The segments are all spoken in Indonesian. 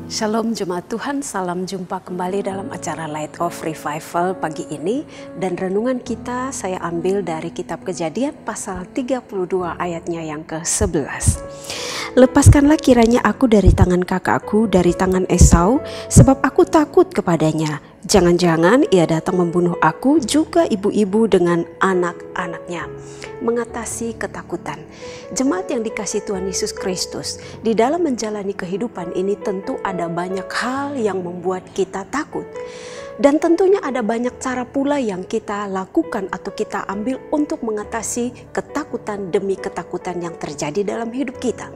Shalom Jemaat Tuhan, salam jumpa kembali dalam acara Light of Revival pagi ini. Dan renungan kita saya ambil dari kitab Kejadian pasal 32 ayatnya yang ke-11. Lepaskanlah kiranya aku dari tangan kakakku, dari tangan Esau, sebab aku takut kepadanya. Jangan-jangan ia datang membunuh aku, juga ibu-ibu dengan anak-anaknya. Mengatasi ketakutan. Jemaat yang dikasihi Tuhan Yesus Kristus, di dalam menjalani kehidupan ini tentu ada banyak hal yang membuat kita takut. Dan tentunya ada banyak cara pula yang kita lakukan atau kita ambil untuk mengatasi ketakutan demi ketakutan yang terjadi dalam hidup kita.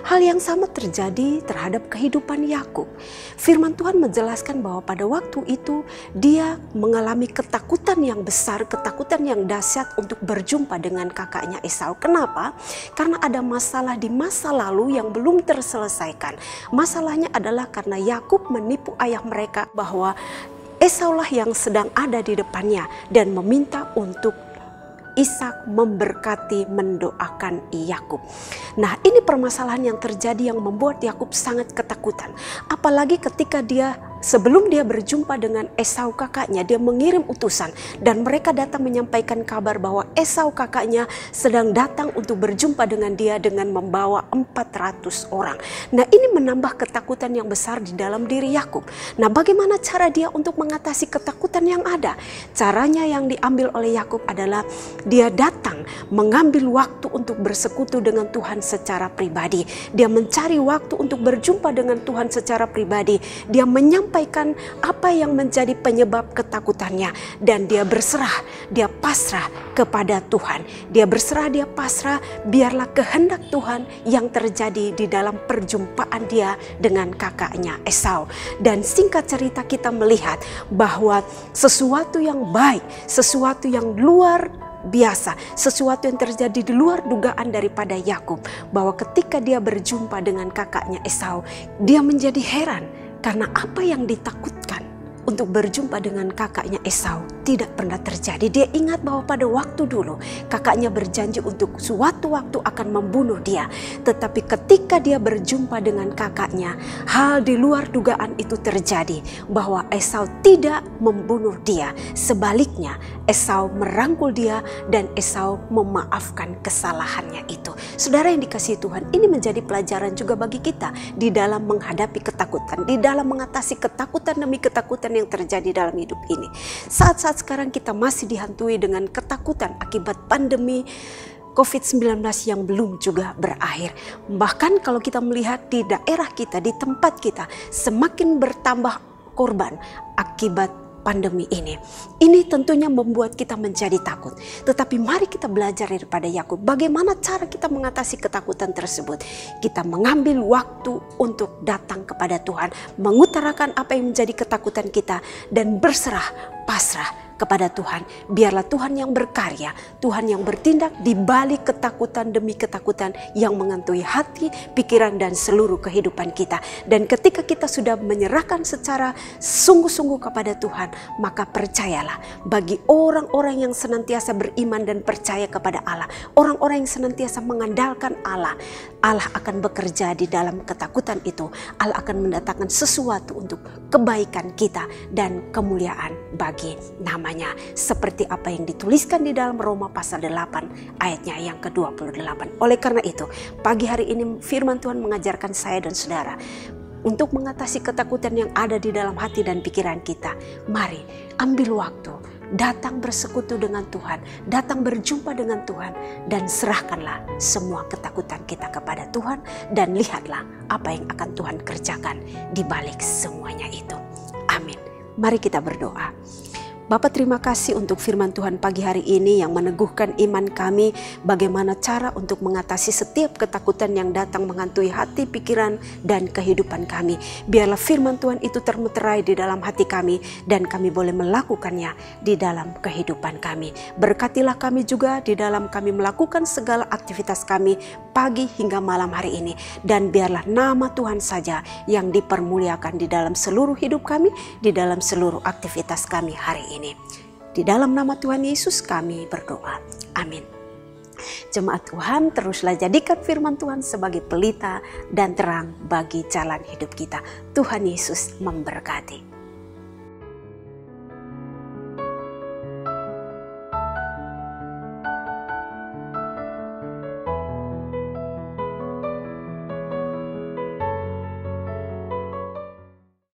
Hal yang sama terjadi terhadap kehidupan Yakub. Firman Tuhan menjelaskan bahwa pada waktu itu dia mengalami ketakutan yang besar, ketakutan yang dahsyat untuk berjumpa dengan kakaknya Esau. Kenapa? Karena ada masalah di masa lalu yang belum terselesaikan. Masalahnya adalah karena Yakub menipu ayah mereka bahwa Esau lah yang sedang ada di depannya dan meminta untuk Ishak memberkati, mendoakan Yakub. Nah, ini permasalahan yang terjadi yang membuat Yakub sangat ketakutan. Apalagi ketika sebelum dia berjumpa dengan Esau kakaknya, dia mengirim utusan dan mereka datang menyampaikan kabar bahwa Esau kakaknya sedang datang untuk berjumpa dengan dia dengan membawa 400 orang. Nah, ini menambah ketakutan yang besar di dalam diri Yakub. Nah, bagaimana cara dia untuk mengatasi ketakutan yang ada? Caranya yang diambil oleh Yakub adalah dia datang mengambil waktu untuk bersekutu dengan Tuhan secara pribadi. Dia mencari waktu untuk berjumpa dengan Tuhan secara pribadi. Dia menyampaikan apa yang menjadi penyebab ketakutannya. Dan dia berserah, dia pasrah kepada Tuhan. Dia berserah, dia pasrah, biarlah kehendak Tuhan yang terjadi di dalam perjumpaan dia dengan kakaknya Esau. Dan singkat cerita kita melihat bahwa sesuatu yang baik, sesuatu yang luar biasa, sesuatu yang terjadi di luar dugaan daripada Yakub, bahwa ketika dia berjumpa dengan kakaknya Esau, dia menjadi heran karena apa yang ditakutkan untuk berjumpa dengan kakaknya Esau tidak pernah terjadi. Dia ingat bahwa pada waktu dulu kakaknya berjanji untuk suatu waktu akan membunuh dia. Tetapi ketika dia berjumpa dengan kakaknya, hal di luar dugaan itu terjadi, bahwa Esau tidak membunuh dia. Sebaliknya, Esau merangkul dia dan Esau memaafkan kesalahannya itu. Saudara yang dikasihi Tuhan, ini menjadi pelajaran juga bagi kita di dalam menghadapi ketakutan, di dalam mengatasi ketakutan demi ketakutan yang terjadi dalam hidup ini. Saat-saat sekarang kita masih dihantui dengan ketakutan akibat pandemi COVID-19 yang belum juga berakhir. Bahkan kalau kita melihat di daerah kita, di tempat kita, semakin bertambah korban akibat pandemi ini. Ini tentunya membuat kita menjadi takut. Tetapi mari kita belajar daripada Yakub. Bagaimana cara kita mengatasi ketakutan tersebut? Kita mengambil waktu untuk datang kepada Tuhan, mengutarakan apa yang menjadi ketakutan kita, dan berserah, pasrah kepada Tuhan. Biarlah Tuhan yang berkarya, Tuhan yang bertindak di balik ketakutan demi ketakutan yang menghantui hati, pikiran, dan seluruh kehidupan kita. Dan ketika kita sudah menyerahkan secara sungguh-sungguh kepada Tuhan, maka percayalah, bagi orang-orang yang senantiasa beriman dan percaya kepada Allah, orang-orang yang senantiasa mengandalkan Allah, Allah akan bekerja di dalam ketakutan itu. Allah akan mendatangkan sesuatu untuk kebaikan kita dan kemuliaan bagi namanya. Seperti apa yang dituliskan di dalam Roma pasal 8 ayatnya yang ke-28. Oleh karena itu, pagi hari ini firman Tuhan mengajarkan saya dan saudara untuk mengatasi ketakutan yang ada di dalam hati dan pikiran kita. Mari ambil waktu, datang bersekutu dengan Tuhan, datang berjumpa dengan Tuhan, dan serahkanlah semua ketakutan kita kepada Tuhan, dan lihatlah apa yang akan Tuhan kerjakan di balik semuanya itu. Amin. Mari kita berdoa. Bapa, terima kasih untuk firman Tuhan pagi hari ini yang meneguhkan iman kami bagaimana cara untuk mengatasi setiap ketakutan yang datang menghantui hati, pikiran, dan kehidupan kami. Biarlah firman Tuhan itu termeterai di dalam hati kami dan kami boleh melakukannya di dalam kehidupan kami. Berkatilah kami juga di dalam kami melakukan segala aktivitas kami pagi hingga malam hari ini. Dan biarlah nama Tuhan saja yang dipermuliakan di dalam seluruh hidup kami, di dalam seluruh aktivitas kami hari ini. Di dalam nama Tuhan Yesus kami berdoa. Amin. Jemaat Tuhan, teruslah jadikan firman Tuhan sebagai pelita dan terang bagi jalan hidup kita. Tuhan Yesus memberkati.